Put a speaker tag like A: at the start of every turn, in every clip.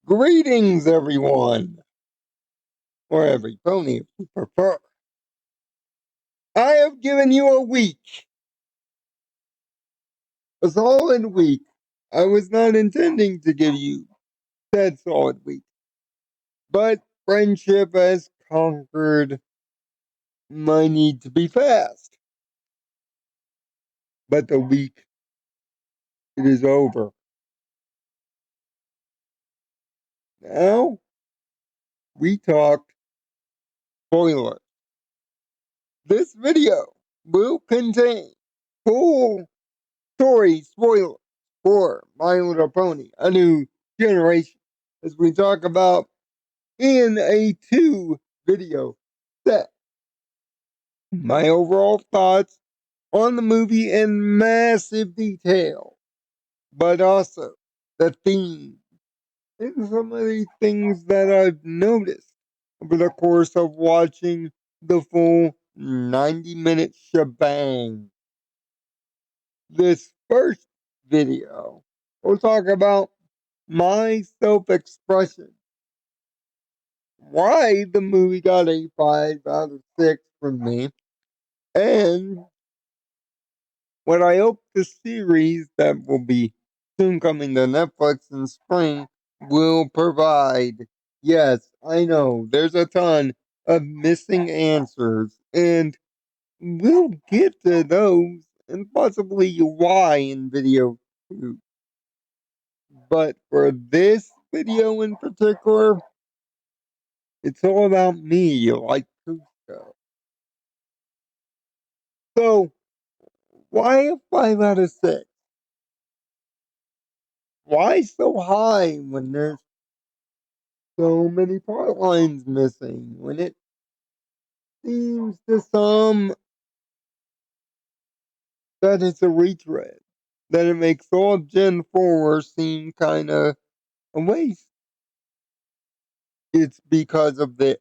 A: Greetings, everyone, or every pony if you prefer. I have given you a week, a solid week. I was not intending to give you that solid week, but friendship has conquered my need to be fast. But the week, it is over. Now, we talked spoilers. This video will contain full story spoilers for My Little Pony, A New Generation, as we talk about in a 2 video set. My overall thoughts on the movie in massive detail, but also the theme and some of the things that I've noticed over the course of watching the full 90-minute shebang. This first video, we'll talk about my self expression. Why the movie got a 5 out of 6 from me, and what I hope the series that will be soon coming to Netflix in spring will provide. Yes, I know, there's a ton of missing answers, and we'll get to those and possibly why in video 2. But for this video in particular, it's all about me, like Cusco. So, why a 5 out of 6? Why so high when there's so many plot lines missing? When it seems to some that it's a retread, that it makes all of Gen 4 seem kinda a waste. It's because of this.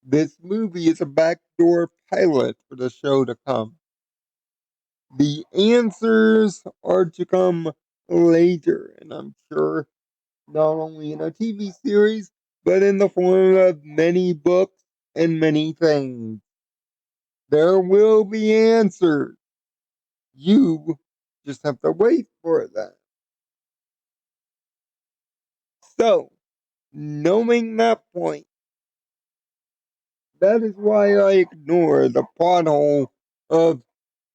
A: This movie is a backdoor pilot for the show to come. The answers are to come later, and I'm sure not only in a TV series, but in the form of many books and many things. There will be answers. You just have to wait for that. So, knowing that point, that is why I ignore the plot hole of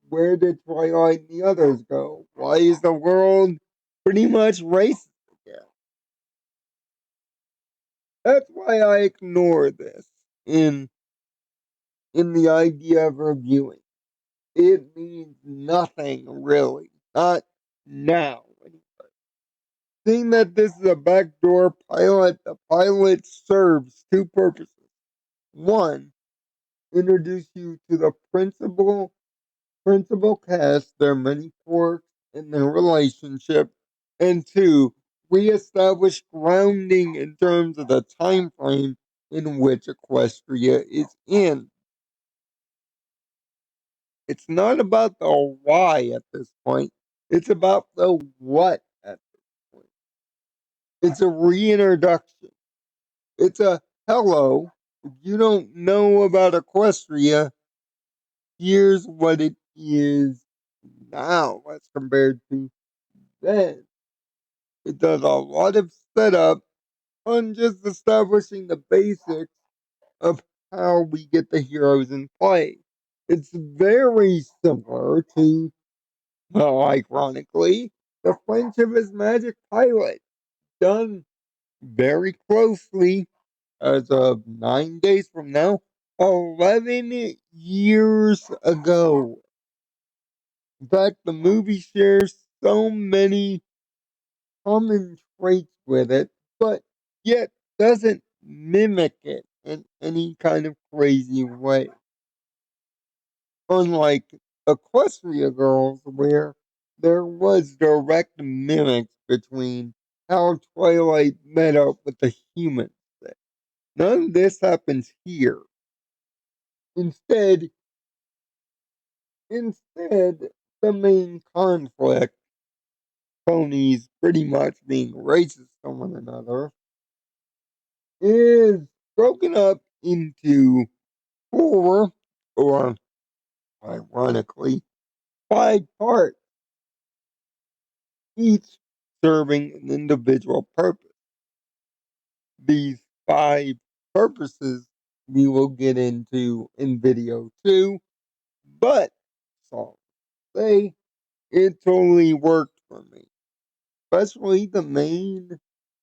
A: where did Twilight and the others go? Why is the world pretty much racist again? That's why I ignore this in the idea of reviewing. It means nothing really. Not now. Seeing that this is a backdoor pilot, the pilot serves 2 purposes. One, introduce you to the principal cast, their many quirks and their relationship. And 2, reestablish grounding in terms of the time frame in which Equestria is in. It's not about the why at this point. It's about the what at this point. It's a reintroduction. It's a hello. If you don't know about Equestria, here's what it is now as compared to then. It does a lot of setup on just establishing the basics of how we get the heroes in play. It's very similar to, well, ironically, the Friendship is Magic pilot, done very closely as of 9 days from now, 11 years ago. In fact, the movie shares so many common traits with it, but yet doesn't mimic it in any kind of crazy way. Unlike Equestria Girls, where there was direct mimics between how Twilight met up with the humans. None of this happens here. Instead, instead, the main conflict ponies pretty much being racist to one another, is broken up into four, or ironically, five parts, each serving an individual purpose. These five purposes we will get into in video two, but so say it totally worked for me, especially the main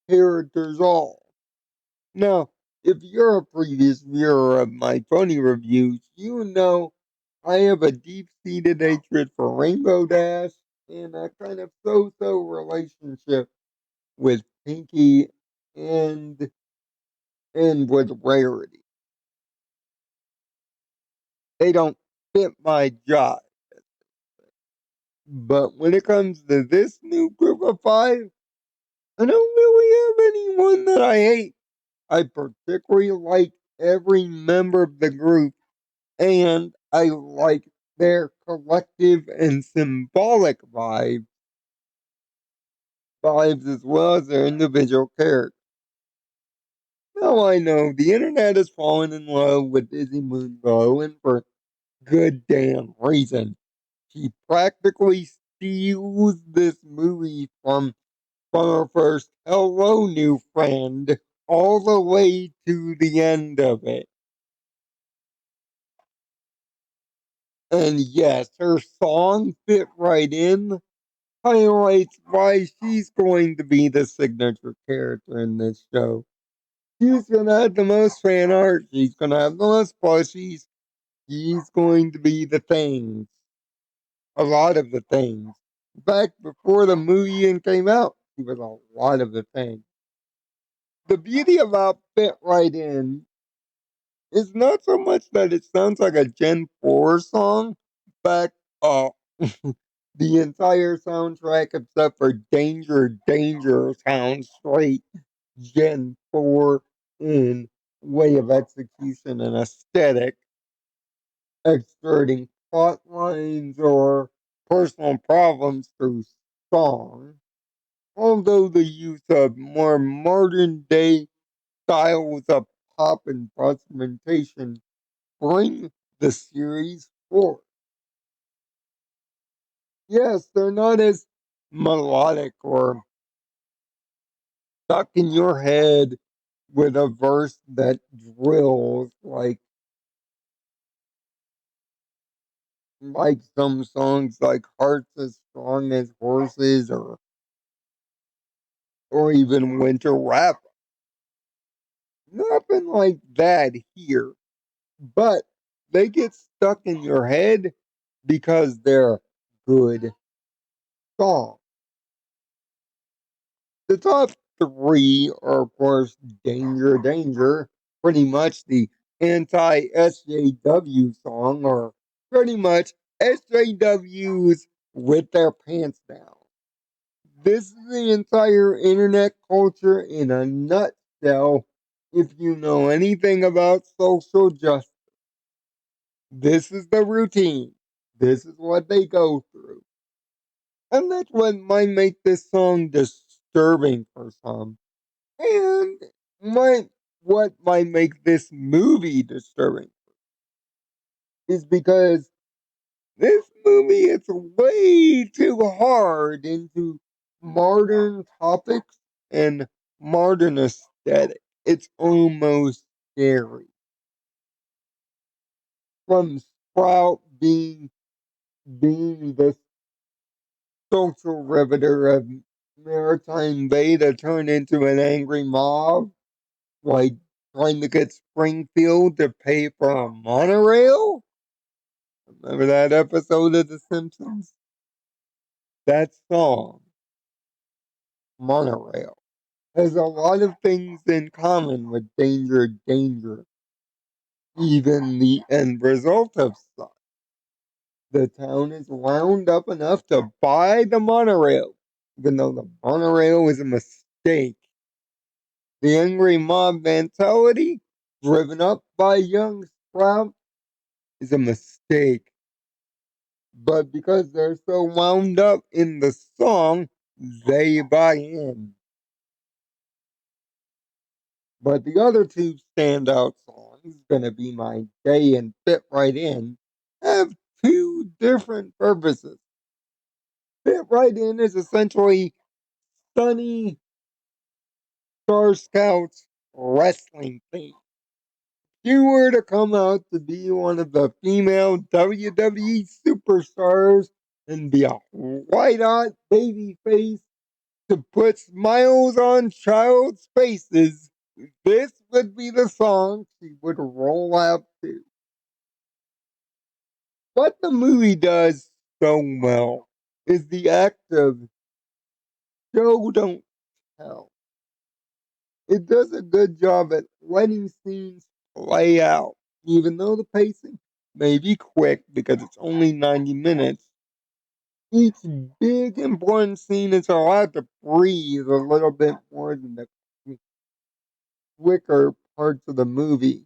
A: characters all. Now, if you're a previous viewer of my pony reviews, you know I have a deep-seated hatred for Rainbow Dash and a kind of so-so relationship with Pinky and with Rarity. They don't fit my job. But when it comes to this new group of five, I don't really have anyone that I hate. I particularly like every member of the group, and I like their collective and symbolic vibes as well as their individual characters. Now I know the internet has fallen in love with Izzy Moonbow, and for good damn reason. She practically steals this movie from her first "Hello, New Friend" all the way to the end of it. And yes, her song fit right in, highlights why she's going to be the signature character in this show. She's gonna have the most fan art, she's gonna have the most plushies, she's going to be the things. A lot of the things. In fact, before the movie even came out, she was a lot of the things. The beauty about Fit Right In is not so much that it sounds like a Gen 4 song. In fact, the entire soundtrack except for Danger Danger sounds straight Gen 4 in way of execution and aesthetic, exerting plot lines or personal problems through song. Although the use of more modern day styles of pop and instrumentation bring the series forth. Yes, they're not as melodic or stuck in your head with a verse that drills like some songs like Hearts as Strong as Horses or even Winter Rap. Nothing like that here. But they get stuck in your head because they're good songs. The top three are, of course, Danger Danger, pretty much the anti SJW song, or pretty much SJWs with their pants down. This is the entire internet culture in a nutshell. If you know anything about social justice, this is the routine. This is what they go through. And that's what might make this song disturbing for some. And might what might make this movie disturbing is because this movie is way too hard into modern topics and modern aesthetic. It's almost scary. From Sprout being the social riveter of Maritime Bay to turn into an angry mob, like trying to get Springfield to pay for a monorail. Remember that episode of The Simpsons? That song, Monorail, has a lot of things in common with Danger Danger. Even the end result of such. The town is wound up enough to buy the monorail, even though the monorail is a mistake. The angry mob mentality, driven up by young Sprout, is a mistake. But because they're so wound up in the song, they buy in. But the other two standout songs, Gonna Be My Day and Fit Right In, have two different purposes. Fit Right In is essentially Sunny Star Scouts wrestling theme. If you were to come out to be one of the female WWE superstars and be a white hot baby face to put smiles on child's faces, this would be the song she would roll out to. What the movie does so well is the act of show don't tell. It does a good job at letting scenes play out, even though the pacing may be quick because it's only 90 minutes. Each big important scene is allowed to breathe a little bit more than the quicker parts of the movie.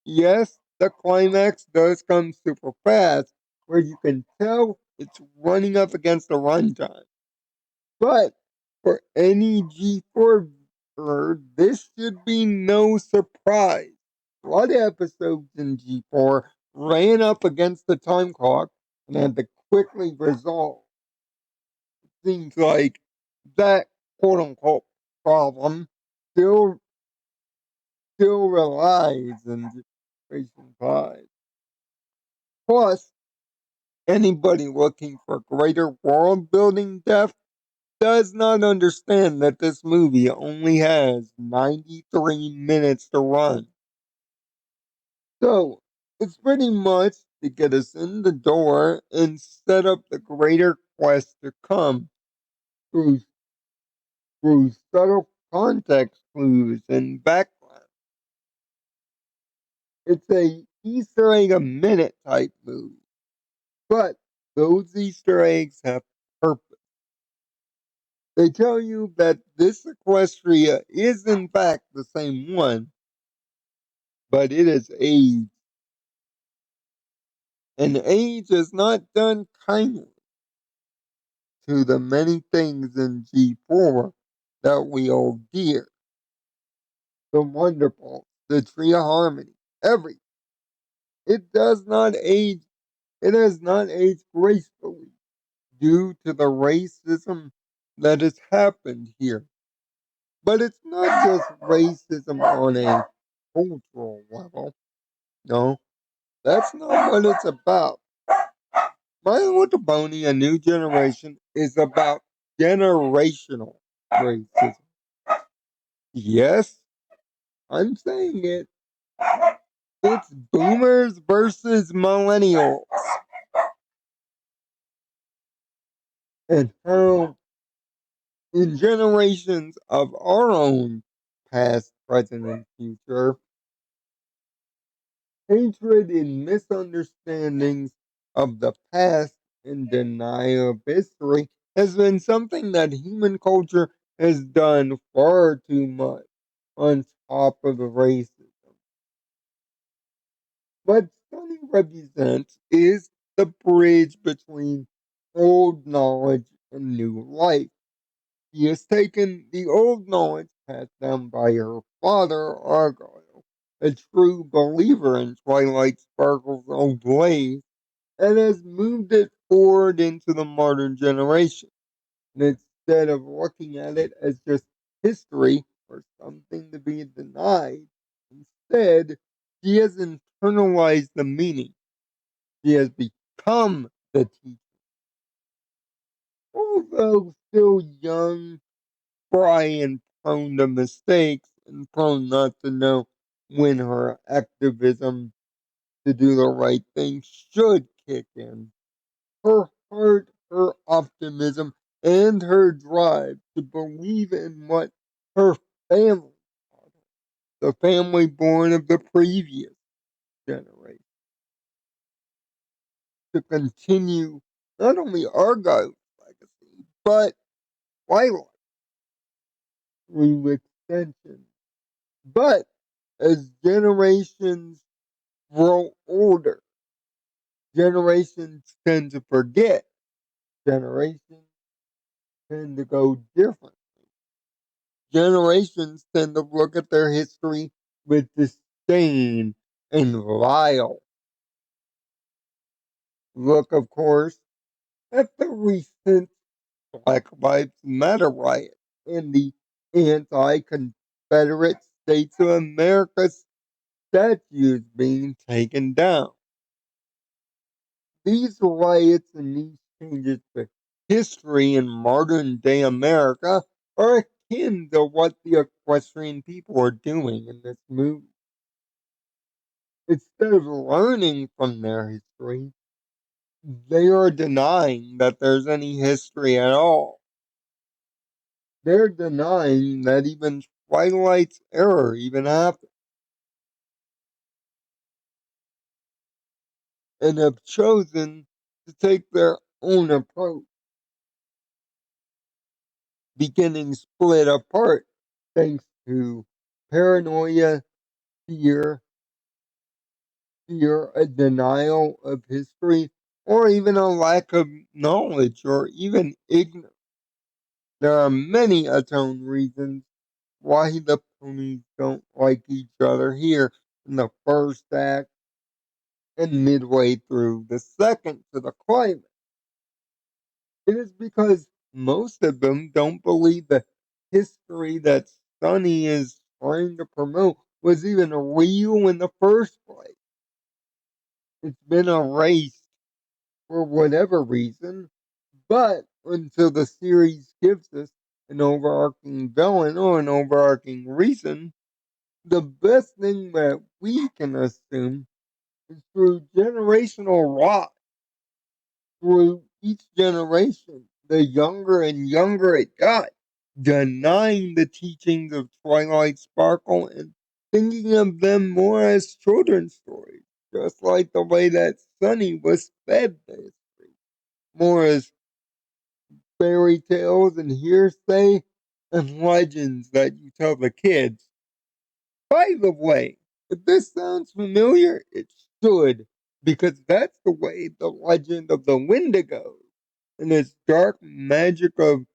A: Yes, the climax does come super fast, where you can tell it's running up against the runtime. But for any G4 viewer, this should be no surprise. A lot of episodes in G4 ran up against the time clock and had to quickly resolve. Seems like that quote unquote problem still relies in Generation 5. Plus, anybody looking for greater world building depth does not understand that this movie only has 93 minutes to run. So, it's pretty much to get us in the door and set up the greater quest to come through, through subtle context clues and background. It's a Easter egg a minute type movie, but those Easter eggs have purpose. They tell you that this Equestria is in fact the same one, but it is age. And age is not done kindly to the many things in G4 that we hold dear. The wonderful, the tree of harmony, everything. It does not age, it has not aged gracefully due to the racism that has happened here. But it's not just racism on a cultural level. No, that's not what it's about. My Little Pony, A New Generation, is about generational racism. Yes, I'm saying it. It's boomers versus millennials. And how, in generations of our own past, present, and future, hatred and misunderstandings of the past and denial of history has been something that human culture has done far too much on top of the racism. What Sunny represents is the bridge between old knowledge and new life. He has taken the old knowledge passed down by her father, Argyle, a true believer in Twilight Sparkle's old ways, and has moved it forward into the modern generation. And instead of looking at it as just history or something to be denied, instead, she has internalized the meaning. She has become the teacher. Although still young, spry, and prone to mistakes, and prone not to know when her activism to do the right thing should kick in. Her heart, her optimism, and her drive to believe in what her family, the family born of the previous generation, to continue not only Argyle's legacy, but Twilight through extension. But as generations grow older, generations tend to forget generations tend to go different. Generations tend to look at their history with disdain and vile. Look, of course, at the recent Black Lives Matter riot and the anti Confederate States of America statues being taken down. These riots and these changes to history in modern day America are akin to what the equestrian people are doing in this movie. Instead of learning from their history, they are denying that there's any history at all. They're denying that even Twilight's error even happened, and have chosen to take their own approach, beginning split apart thanks to paranoia, fear, fear, a denial of history, or even a lack of knowledge or even ignorance. There are many atone reasons why the ponies don't like each other here in the first act and midway through the second to the climax. It is because most of them don't believe the history that Sonny is trying to promote was even real in the first place. It's been erased for whatever reason, but until the series gives us an overarching villain or an overarching reason, the best thing that we can assume is through generational rot, through each generation, the younger and younger it got, denying the teachings of Twilight Sparkle and thinking of them more as children's stories, just like the way that Sunny was fed the history, more as fairy tales and hearsay and legends that you tell the kids. By the way, if this sounds familiar, it should, because that's the way the legend of the Wendigo and its dark magic of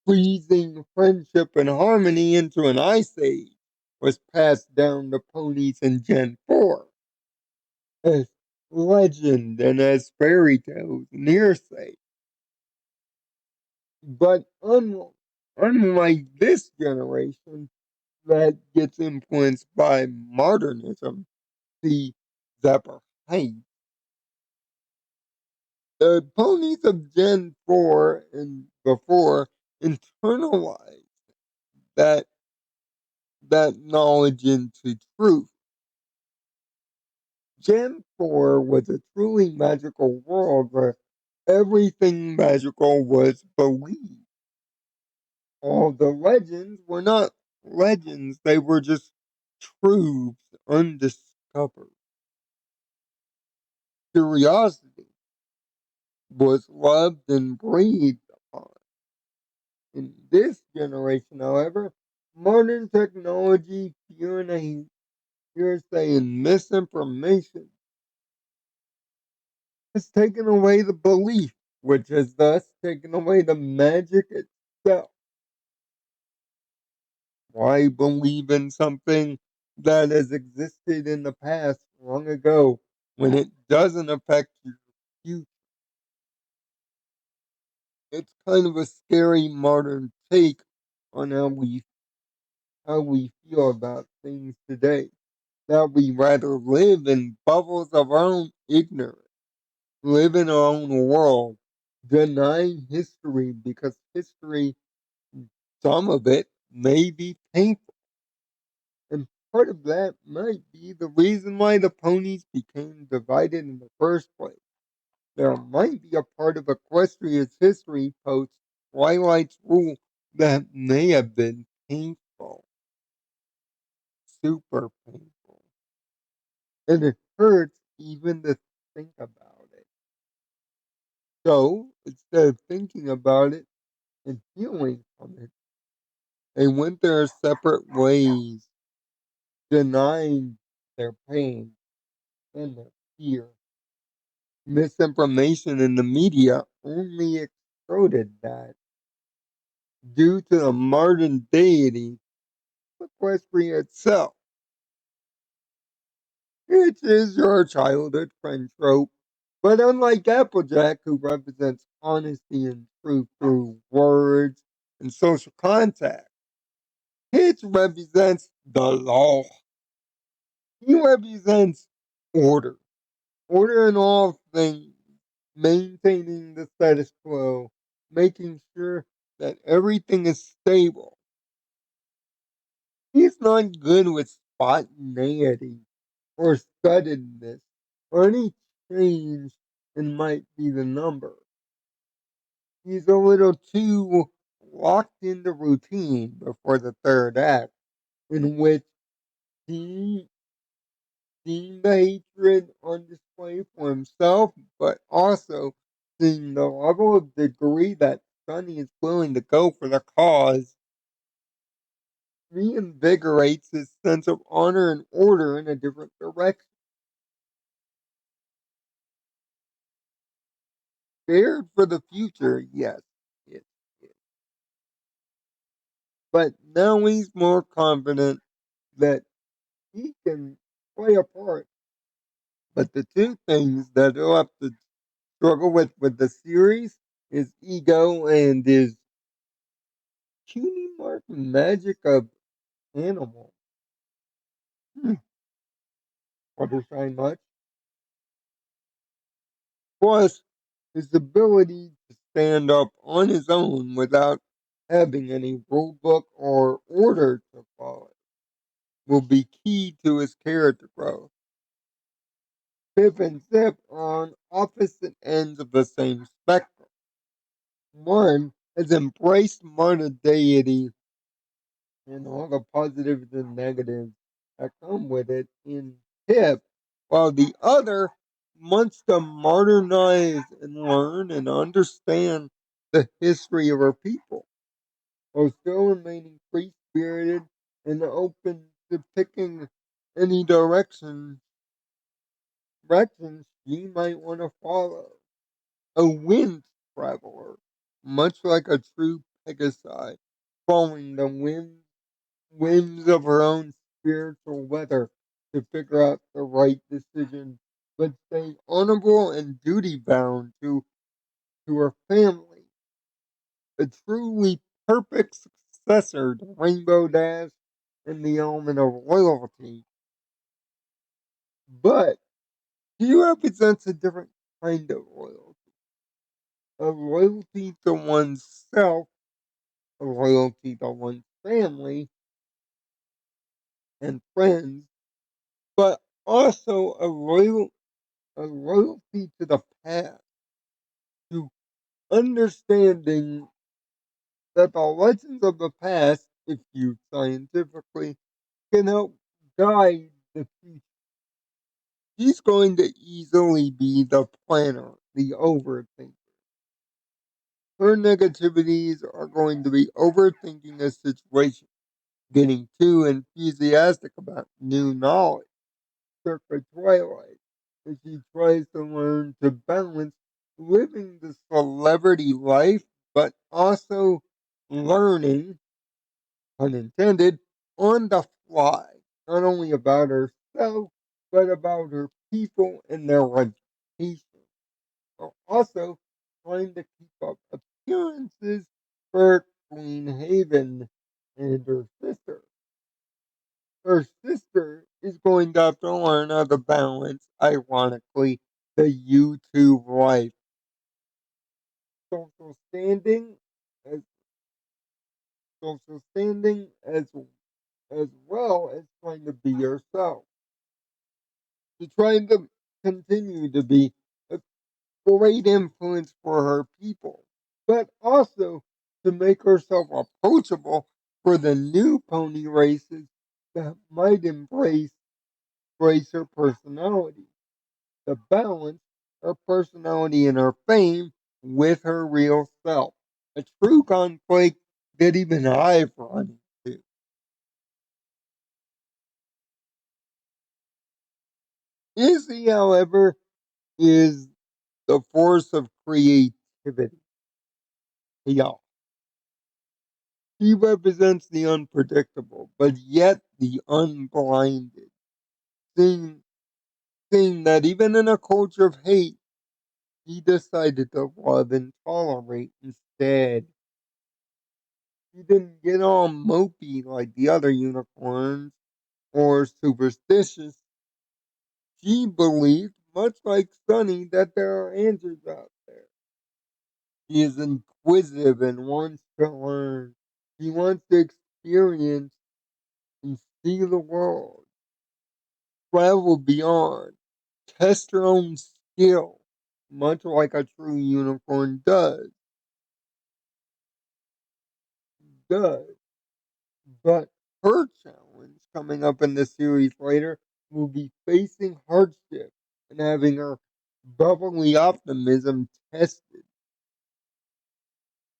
A: freezing friendship and harmony into an ice age was passed down to ponies in Gen 4 as legend and as fairy tales and hearsay. But unlike this generation that gets influenced by modernism, the Zapper Heights, the ponies of Gen 4 and before internalized that that knowledge into truth. Gen 4 was a truly magical world where everything magical was believed. All the legends were not legends, they were just truths undiscovered. Curiosity was loved and breathed upon. In this generation, however, modern technology, hearsay, and misinformation has taken away the belief, which has thus taken away the magic itself. Why believe in something that has existed in the past long ago when it doesn't affect your future? It's kind of a scary modern take on how we feel about things today. That we rather live in bubbles of our own ignorance, live in our own world, denying history because history, some of it, may be painful. And part of that might be the reason why the ponies became divided in the first place. There might be a part of Equestria's history post Twilight's rule that may have been painful, super painful. And it hurts even to think about it. So instead of thinking about it and healing from it, they went their separate ways, denying their pain and their fear. Misinformation in the media only exploded that. due to the modern deity of equestrian itself, which is your childhood friend trope. But unlike Applejack, who represents honesty and truth through words and social contact, Hitch represents the law. He represents order. Order in all things, maintaining the status quo, making sure that everything is stable. He's not good with spontaneity or suddenness or any change in might be the number. He's a little too locked into routine before the third act, in which he seeing the hatred on display for himself, but also seeing the level of degree that Sonny is willing to go for the cause reinvigorates his sense of honor and order in a different direction. Scared for the future, yes, it is. But now he's more confident that he can play a part. But the two things that he'll have to struggle with the series is ego and his cutie mark magic of animal. Hmm. Fluttershy much. Plus, his ability to stand up on his own without having any rule book or order to follow will be key to his character growth. Pip and Zip are on opposite ends of the same spectrum. One has embraced modern deity and all the positives and negatives that come with it in Pip, while the other wants to modernize and learn and understand the history of our people, while still remaining free spirited and open to picking any directions she might want to follow. A wind traveler, much like a true Pegasi, following the whims of her own spiritual weather to figure out the right decision, but stay honorable and duty bound to her family. A truly perfect successor to Rainbow Dash and the element of loyalty. But she represents a different kind of loyalty. A loyalty to oneself, a loyalty to one's family and friends, but also a loyalty to the past, to understanding that the lessons of the past, if viewed scientifically, can help guide the future. She's going to easily be the planner, the overthinker. Her negativities are going to be overthinking a situation, getting too enthusiastic about new knowledge, circa Twilight, as she tries to learn to balance living the celebrity life, but also learning, unintended, on the fly, not only about herself, but about her people and their reputation. While also trying to keep up appearances for Queen Haven and her sister. Her sister is going to have to learn how to balance, ironically, the YouTube life. Social standing as social standing as well as trying to be yourself. To trying to continue to be a great influence for her people, but also to make herself approachable for the new pony races that might embrace her personality. To balance her personality and her fame with her real self. A true conflict that even I've run into. Izzy, however, is the force of creativity. Yeah. He represents the unpredictable, but yet the unblinded. Seeing, seeing that even in a culture of hate, he decided to love and tolerate instead. He didn't get all mopey like the other unicorns or superstitious. She believed, much like Sunny, that there are answers out there. He is inquisitive and wants to learn. He wants to experience and see the world, travel beyond, test her own skill, much like a true unicorn does. But her challenge coming up in the series later will be facing hardship and having her bubbly optimism tested,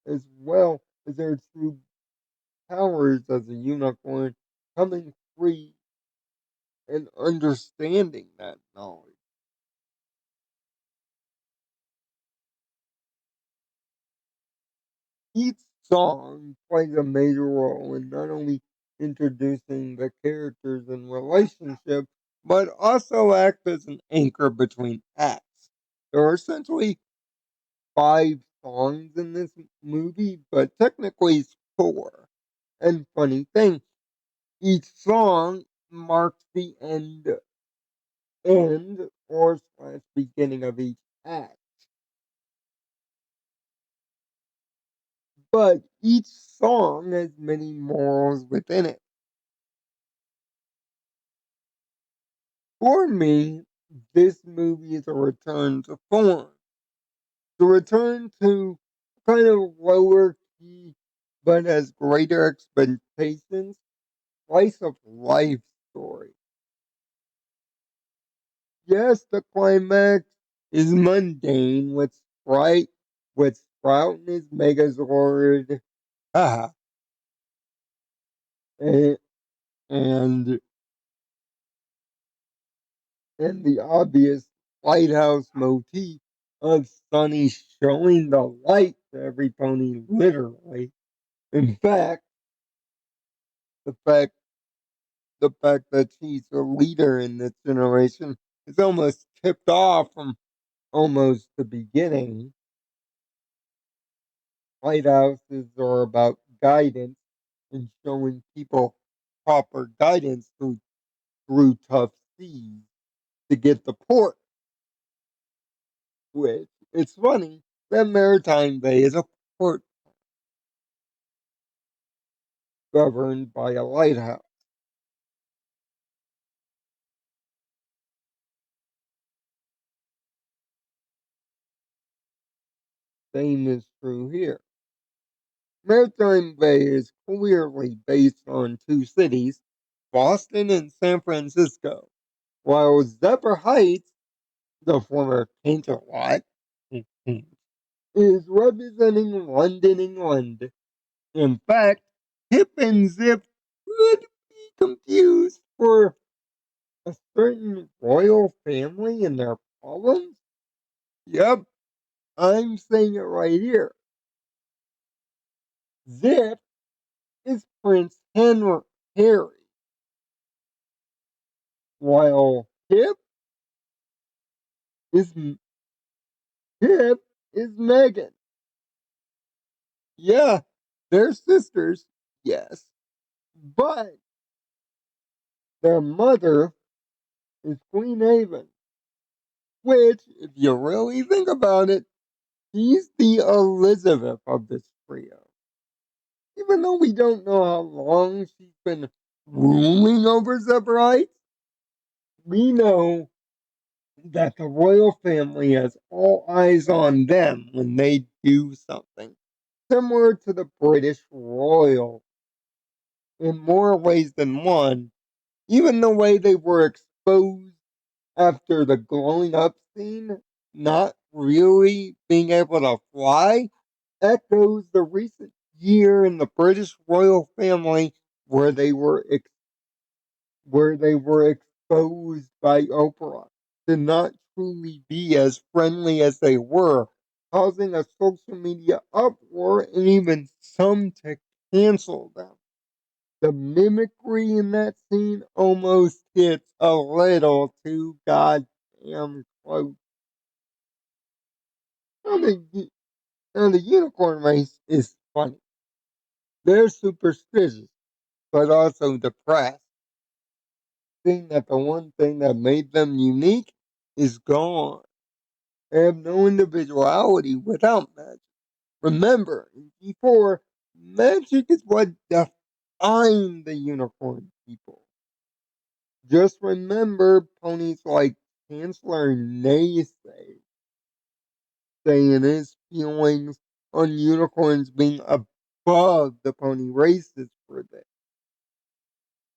A: as well as her true powers as a unicorn coming free and understanding that knowledge. Each song plays a major role in not only introducing the characters and relationship, but also act as an anchor between acts. There are essentially five songs in this movie, but technically it's four. And funny thing, each song marks the end or slash beginning of each act. But each song has many morals within it. For me, this movie is a return to form. The return to kind of lower key but has greater expectations, slice of life story. Yes, the climax is mundane with Sprout and his Megazord, haha, and, and and the obvious lighthouse motif of Sunny showing the light to every pony, literally. In fact, the fact the fact that she's a leader in this generation is almost tipped off from almost the beginning. Lighthouses are about guidance and showing people proper guidance through tough seas to get the port, which it's funny that Maritime Bay is a port governed by a lighthouse. Same is true here. Maritime Bay is clearly based on two cities, Boston and San Francisco, while Zephyr Heights, the former painter lot, is representing London, England. In fact, Hip and Zip could be confused for a certain royal family and their problems. Yep, I'm saying it right here. Zip is Harry, while is Hip is Megan. Yeah, they're sisters, yes, but their mother is Queen Haven, which, if you really think about it, she's the Elizabeth of this trio. Even though we don't know how long she's been ruling over Zephyrite, we know that the royal family has all eyes on them when they do something. Similar to the British royal in more ways than one, even the way they were exposed after the glowing up scene, not really being able to fly, echoes the recent year in the British royal family where they were exposed by Oprah to not truly be as friendly as they were, causing a social media uproar and even some TikTok cancel them. The mimicry in that scene almost hits a little too goddamn close. Now the unicorn race is funny. They're superstitious, but also depressed, seeing that the one thing that made them unique is gone. They have no individuality without magic. Remember, in G4, magic is what defined the unicorn people. Just remember ponies like Chancellor Naysay saying his feelings on unicorns being above the pony races for this.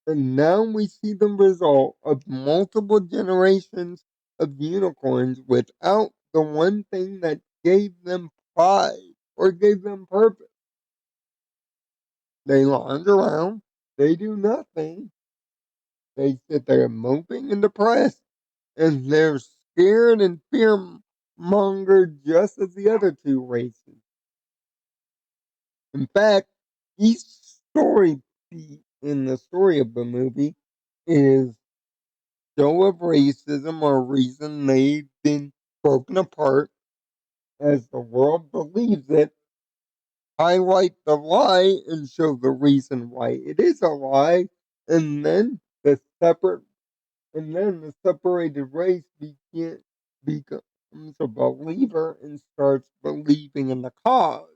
A: And now we see the result of multiple generations of unicorns without the one thing that gave them pride or gave them purpose. They lounge around, they do nothing, they sit there moping and depressed, and they're scared and fear mongered just as the other two races. In fact, each story beat in the story of the movie is show of racism or reason they've been broken apart as the world believes it, highlight the lie and show the reason why it is a lie, and then the separated race becomes a believer and starts believing in the cause.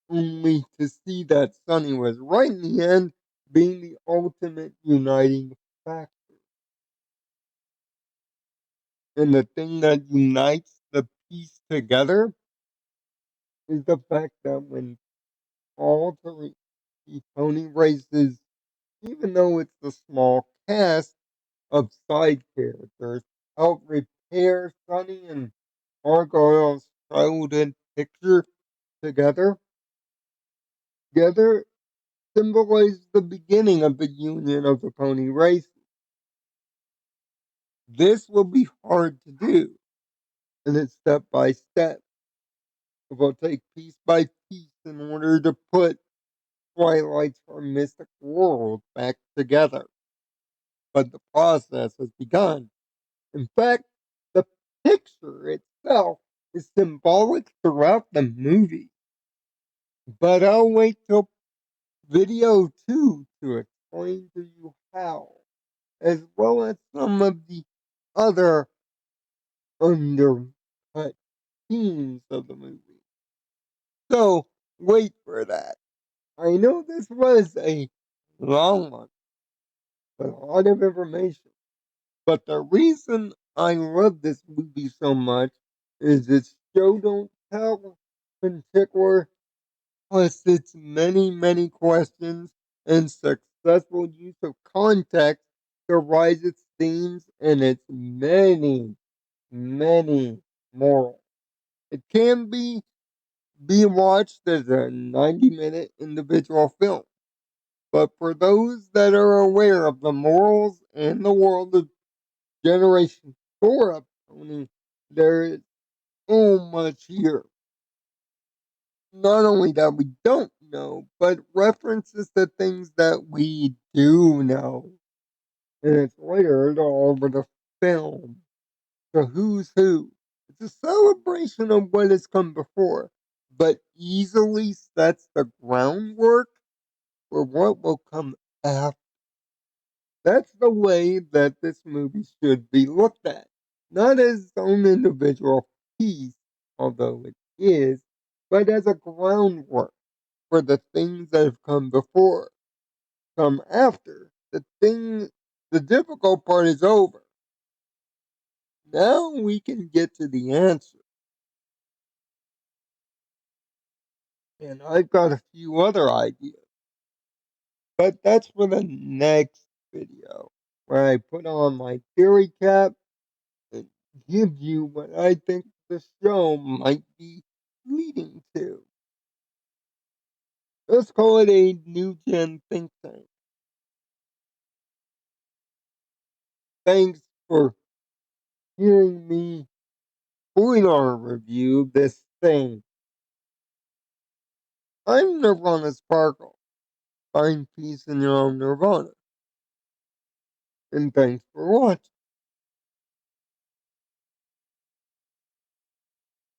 A: Only to see that Sonny was right in the end, being the ultimate uniting factor. And the thing that unites the piece together is the fact that when all three pony races, even though it's a small cast of side characters, help repair Sonny and Argyle's childhood picture together, together symbolize the beginning of the union of the pony race. This will be hard to do, and it's step by step. It will take piece by piece in order to put Twilight's mystic world back together. But the process has begun. In fact, the picture itself is symbolic throughout the movie. But I'll wait till video 2 to explain to you how, as well as some of the other undercut themes of the movie. So, wait for that. I know this was a long one, but a lot of information. But the reason I love this movie so much is its show don't tell particular, plus its many, many questions and successful use of context to rise its themes and its many, many morals. It can be watched as a 90-minute individual film. But for those that are aware of the morals and the world of Generation 4 of Pony, there is so much here. Not only that we don't know, but references to things that we do know. And it's layered all over the film. The who's who. It's a celebration of what has come before, but easily sets the groundwork for what will come after. That's the way that this movie should be looked at. Not as its own individual piece, although it is, but as a groundwork for the things that have come before, come after. The difficult part is over. Now we can get to the answer. And I've got a few other ideas, but that's for the next video, where I put on my theory cap and give you what I think the show might be leading to. Let's call it a new gen think tank. Thanks for hearing me spoiler review this thing. I'm Nirvana Sparkle. Find peace in your own Nirvana. And thanks for watching.